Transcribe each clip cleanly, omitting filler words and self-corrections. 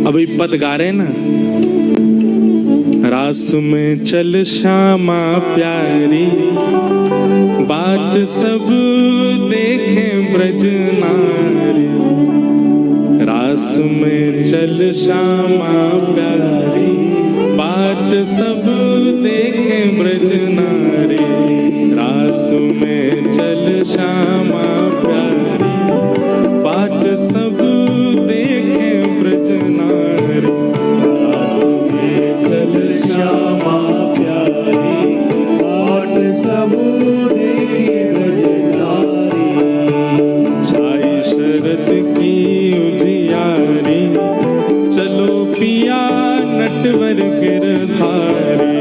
अभी पद गा रहे ना, रास में चल श्यामा प्यारी, बात सब देखें ब्रज नारी। रास में चल श्यामा प्यारी, बात सब देखें ब्रज नारी। रास में चल श्यामा प्यारी, बात सब देखें ब्रज नारी। रास में चल श्यामा प्यारी, बात सब देखें ब्रज नारी। छाई शरद की उजियारी, चलो पिया नटवर गिरधारी।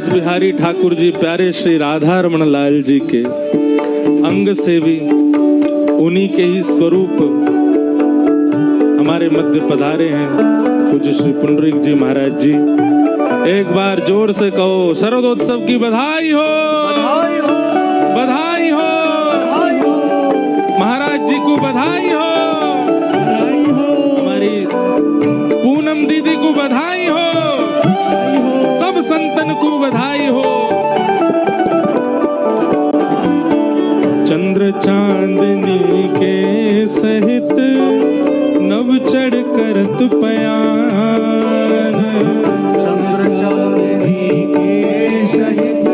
बिहारी ठाकुर जी प्यारे श्री राधा रमण लाल जी के अंग से भी उन्हीं के ही स्वरूप हमारे मध्य पधारे हैं पूज्य श्री पुंडरीक जी महाराज जी। एक बार जोर से कहो शरदोत्सव की बधाई हो, बधाई हो, बधाई हो, बधाई हो। महाराज जी को बधाई हो, बधाई हो। हमारी पूनम दीदी को बधाई हो, सब संतन को बधाई हो। चंद्र चांदनी के सहित नव चढ़ करत पयान। चंद्र चांदनी के सहित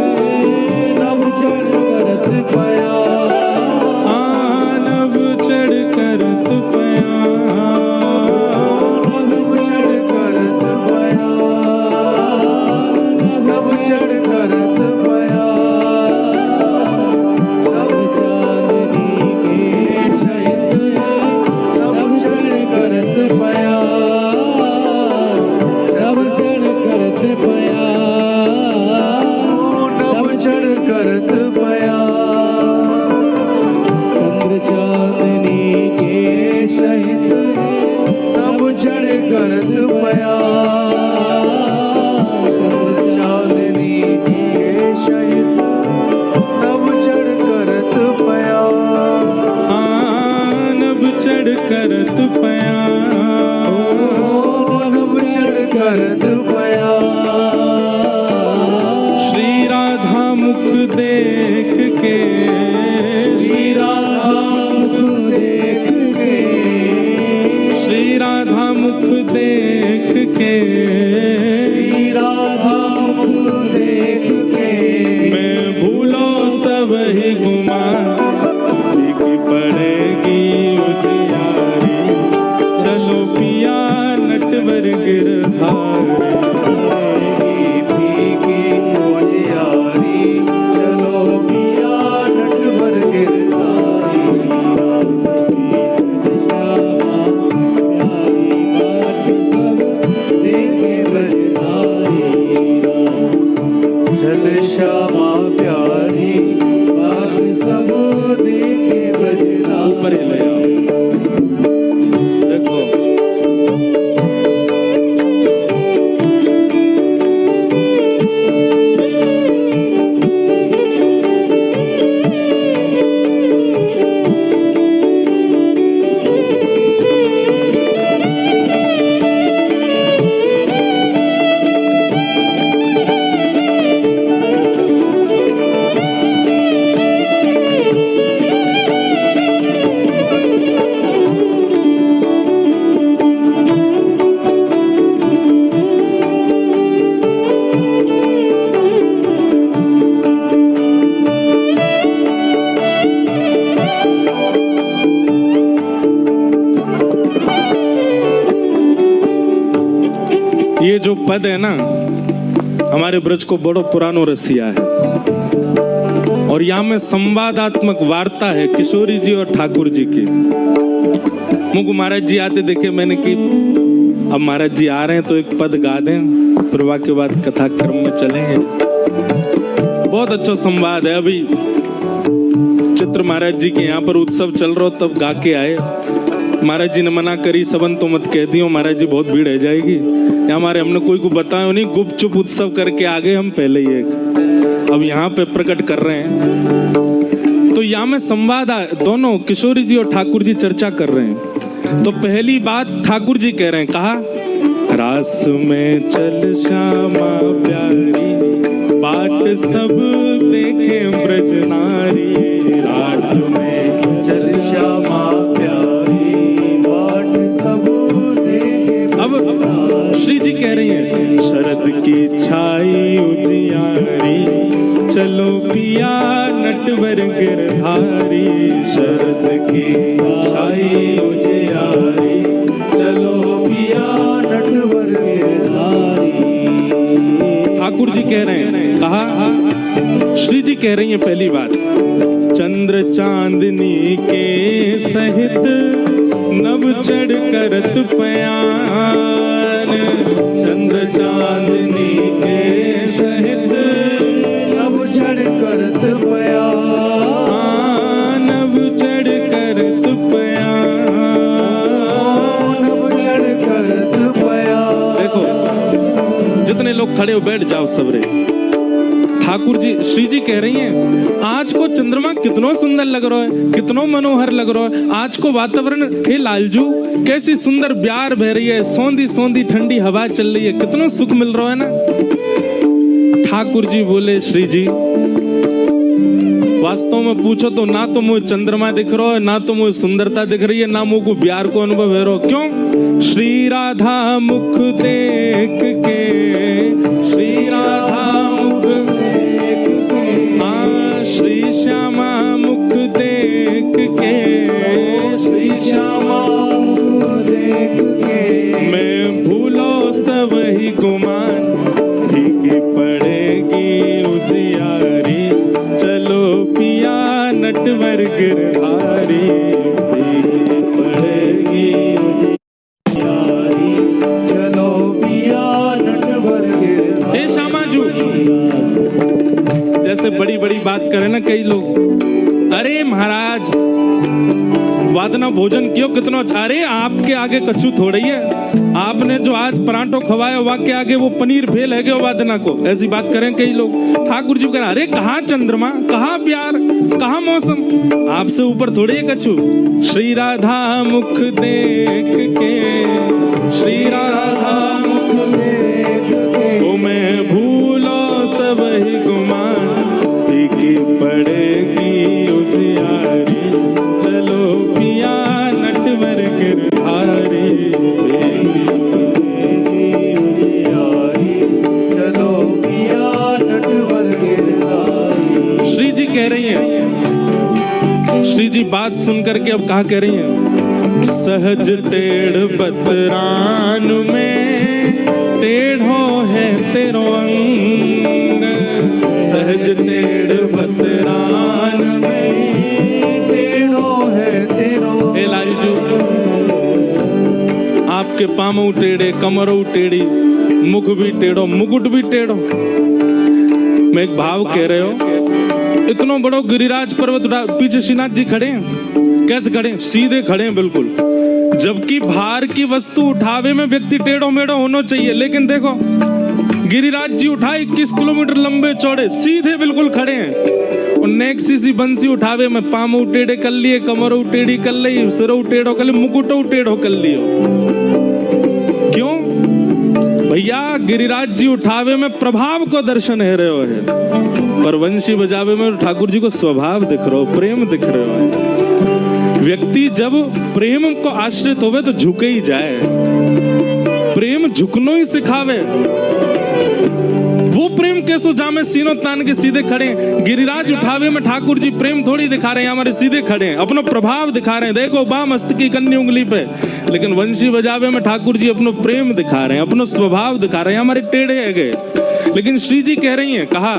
नव चढ़ करत पयान। नव चढ़ करत पयान। करत पया, नभ चढ़ करत पया। श्री राधा मुख देख के, श्री राधा मुख देख के, श्री राधा मुख देख के, श्री राधा मुख देख के, मैं भूलो सब ही गुमा, भीग पड़ेगी उजियारी, चलो पिया नटवर गिरधारी। भीगी उजियारी, चलो पिया नटवर गिरधारी। श्यामा प्यारी बाट सब देखे ब्रजधारी। चल श्यामा प्यारी बाट सब देखे ब्रजधारी। ऊपर ही ले आओ। देखो ये जो पद है ना, हमारे ब्रज को बड़ो पुरानो रसिया है, और यहाँ में संवादात्मक वार्ता है किशोरी जी और ठाकुर जी की। मुझको महाराज जी आते देखे मैंने कि अब महाराज जी आ रहे हैं तो एक पद गा दें, फिर के बाद कथा क्रम में चलेंगे। बहुत अच्छा संवाद है। अभी चित्र महाराज जी के यहाँ पर उत्सव चल रहा हो तब गा के आए। महाराज जी ने मना करी, सबन तो मत कह दियो, महाराज जी बहुत भीड़ रह जाएगी। यहाँ हमारे हमने कोई को बताया नहीं, गुपचुप उत्सव करके आ गए हम पहले ही एक, अब यहाँ पे प्रकट कर रहे हैं। तो यहाँ में संवाद दोनों किशोरी जी और ठाकुर जी चर्चा कर रहे हैं। तो पहली बात ठाकुर जी कह रहे हैं, कहा रास में चल श्यामा प्यारी, बाट सब देखे ब्रज नारी। रास में चल श्यामा प्यारी, बाट सब देखे। अब श्री जी कह रही हैं, शरद की छाई उजियारी, चलो पिया नटवर गिरधारी। शरद की छाई उजियारी, चलो पिया नटवर गिरधारी। ठाकुर जी कह रहे हैं, कहा श्री जी कह रही हैं पहली बात, चंद्र चांदनी के सहित नभ चढ़ करत पयान। चंद्र चांदनी के सहित नभ चढ़ करत पयान। नभ चढ़ करत पयान। नभ चढ़ करत पयान। देखो जितने लोग खड़े हो बैठ जाओ सबरे। ठाकुर जी श्री जी कह रही हैं, आज को चंद्रमा कितनो सुंदर लग रहा है, कितनो मनोहर लग रहा है। आज को वातावरण, हे लालजू कैसी सुंदर ब्यार बह रही है, सौंधी सौंधी ठंडी हवा चल रही है, कितनो सुख मिल रहा है ना। ठाकुर जी बोले, श्री जी वास्तव में पूछो तो ना तो मुझे चंद्रमा दिख रहा है, ना तो मुझे सुंदरता दिख रही है, ना मुझको ब्यार को अनुभव है रहा। क्यों? श्री राधा मुख देख के, श्री राधा मुख देख के, हाँ श्री श्यामा मुख देख के, श्री श्यामा मुख देख के, मैं भूलो सब ही गुमान, फीकी पड़ेगी उजियारी, चलो पिया नटवर गिरधारी। फीकी पड़ेगी उजियारी, चलो पिया नटवर गिरधारी। हे श्यामाजू, जैसे बड़ी बड़ी बात करे ना कई लोग, अरे महाराज वादना भोजन कियो कितनो अच्छा। अरे आपके आगे कच्चू थोड़ी है, आपने जो आज परांठो खवाया वा के आगे वो पनीर फेल है वा देना को, ऐसी बात करें कई लोग। ठाकुर जी कह अरे कहाँ चंद्रमा, कहाँ प्यार, कहाँ मौसम, आपसे ऊपर थोड़ी है कच्चू। श्री राधा मुख देख के, श्री राधा मुख देख के, ओ मैं भूलो सब ही गुमान, फीकी पड़ेगी उजियारी, चलो पिया नटवर गिरधारी, चलो पिया नटवर गिरधारी। श्री जी कह रही हैं, श्री जी बात सुन करके अब कहा कह रही हैं, सहज टेढ़ बतरान में टेढ़ो है तेरो अंग, सहज टेढ़ बतरान में टेढ़ो है तेरो। हे लाल जी, आपके पामऊ टेढ़े, कमरों टेढ़ी, मुख भी टेढ़ो, मुकुट भी टेढ़ो। मैं एक भाव कह रहे हो, इतना बड़ो गिरिराज पर्वत पीछे श्रीनाथ जी खड़े हैं, कैसे खड़े हैं? सीधे खड़े हैं बिल्कुल, जबकि भार की वस्तु उठावे में व्यक्ति टेढ़ो मेढ़ो होना चाहिए, लेकिन देखो गिरिराज जी उठाए 21 किलोमीटर लंबे चौड़े, सीधे बिल्कुल खड़े हैं। और नेक सी बंसी उठावे में पामू टेढ़े कर लिए, कमरों टेढ़ी कर ली, सिरों टेढ़ो कर ली, मुकुटों टेढ़ो कर लियो। क्यों भैया? गिरिराज जी उठावे में प्रभाव को दर्शन है रहे हो है, पर वंशी बजावे में ठाकुर जी को स्वभाव दिख रहा हो, प्रेम दिख रहे हो है। व्यक्ति जब प्रेम को आश्रित होवे तो झुके ही जाए, प्रेम झुकनो ही सिखावे। वो प्रेम कैसो जामे सीनो तान के सीधे खड़े। गिरिराज उठावे में ठाकुर जी प्रेम थोड़ी दिखा रहे हैं, हमारे सीधे खड़े हैं, अपना प्रभाव दिखा रहे हैं। देखो बाम हस्त की कन्नी उंगली पे, लेकिन वंशी बजावे में ठाकुर जी अपनो प्रेम दिखा रहे हैं, अपनो स्वभाव दिखा रहे हैं, हमारे टेढ़े है गए। लेकिन श्री जी कह रही हैं, कहा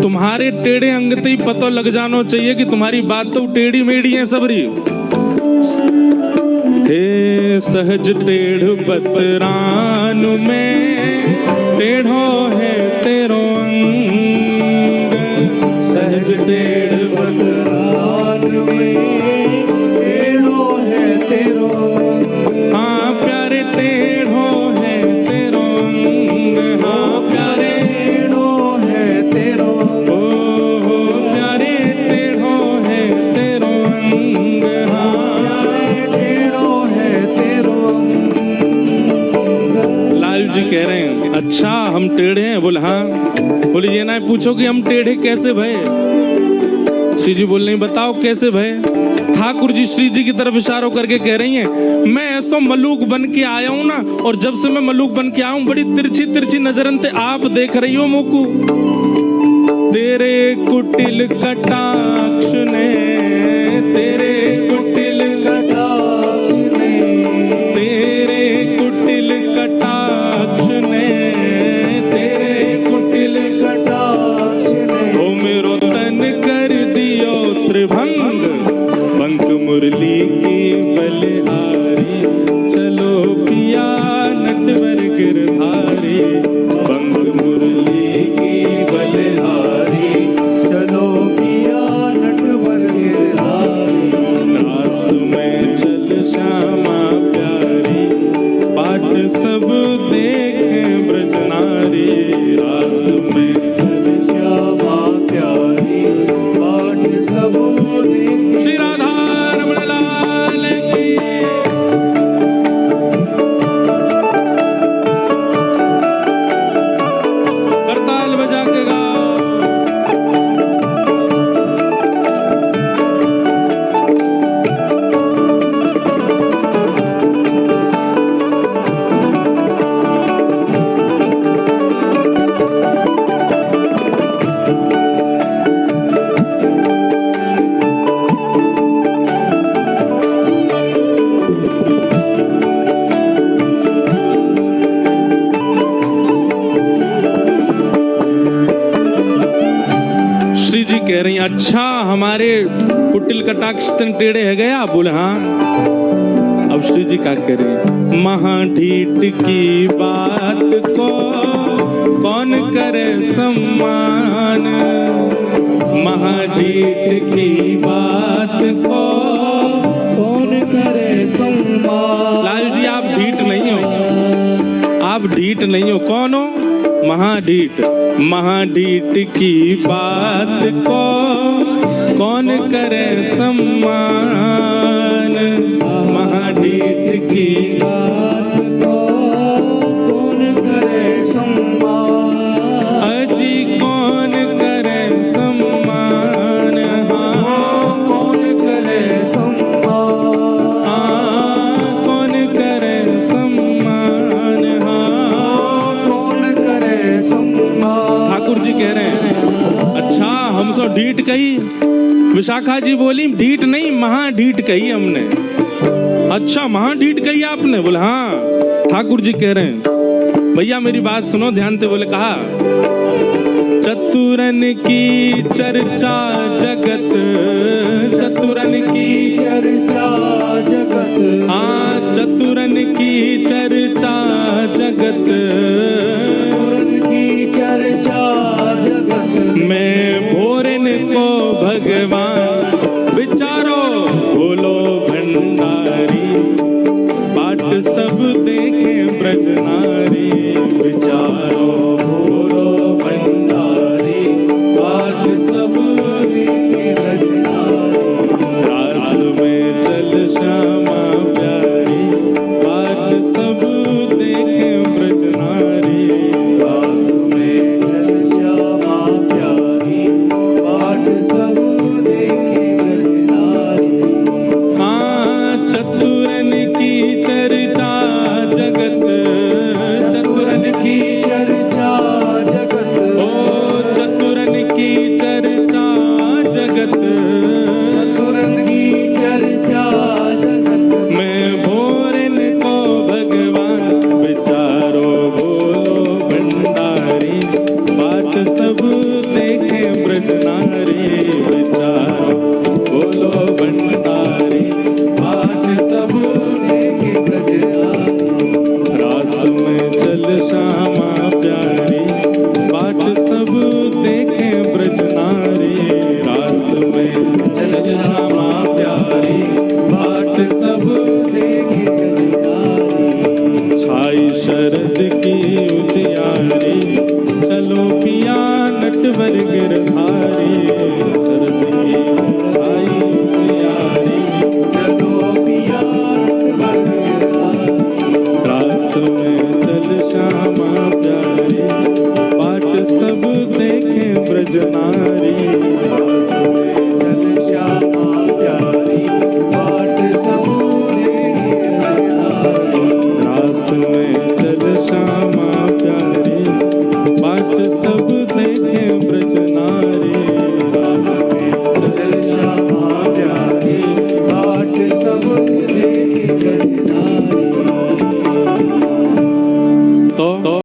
तुम्हारे टेढ़े अंगते ही पता लग जाना चाहिए कि तुम्हारी बात तो टेढ़ी मेढ़ी है सबरी। हे सहज टेढ़ बतरान में टेढ़ो है तेरो अंग, सहज टेढ़ बतरान में टेढ़ो है तेरो। हाँ प्यारे टेढ़ो है तेरो अंग, हाँ प्यारे टेढ़ो है तेरो। ओ प्यारे टेढ़ो है तेरो अंग, हाँ टेढ़ो है तेरो। लाल जी कह रहे हैं अच्छा हम टेढ़े हैं? बोले हाँ। बोले ये ना पूछो कि हम टेढ़े कैसे भय? श्री जी बोल रही बताओ कैसे भय? ठाकुर जी श्री जी की तरफ इशारों करके कह रही हैं, मैं ऐसा मलूक बन के आया हूं ना, और जब से मैं मलूक बन के आया हूं बड़ी तिरछी तिरछी नजरन ते आप देख रही हो मोकू। तेरे कुटिल कटाक्ष ने, तेरे कुटिल कटाक्ष ने, तेरे कुटिल कटाक्ष ने, तेरे कुटिल कटाक्ष ने, ओ मेरो तन कर दियो त्रिभंग, बंक मुरली की बलिहारी, चलो पिया नटवर गिरधारी, बंक मुरली की बलिहारी, चलो पिया नटवर गिरधारी। रास में चल श्यामा प्यारी, पाठ सब देखें ब्रज नारी, रास में चल श्यामा प्यारी, पाठ सब देखें। श्री राधा रमण लाल की। करताल बजा के गाओ। श्री जी कह रही हैं, अच्छा हमारे कुटिल कटाक्ष तन टेढ़े है गया? बोले हाँ। अब श्री जी क्या कह रही हैं, महाढीठ की बात को कौन करे सम्मान, महाढीठ की बात को ढीठ नहीं हो। कौन हो? महाढीठ। महाढीठ की बात को कौन करे सम्मान। महाढीठ की बात को कौन करे सम्मान। अजी कौन करे सम्मान। हाँ कौन करे सम्मान। कौन करे सम्मान। हाँ कौन करे सम्मान। ठाकुर जी कह रहे हैं अच्छा हम सो ढीठ कही। विशाखा जी बोली ढीठ नहीं महाढीठ कही हमने। अच्छा महाढीठ कही आपने? बोले हाँ। ठाकुर जी कह रहे हैं भैया मेरी बात सुनो ध्यान से। बोले कहा चतुरन की चर्चा जगत। चतुरन की चर्चा जगत। हाँ चतुरन की चर्चा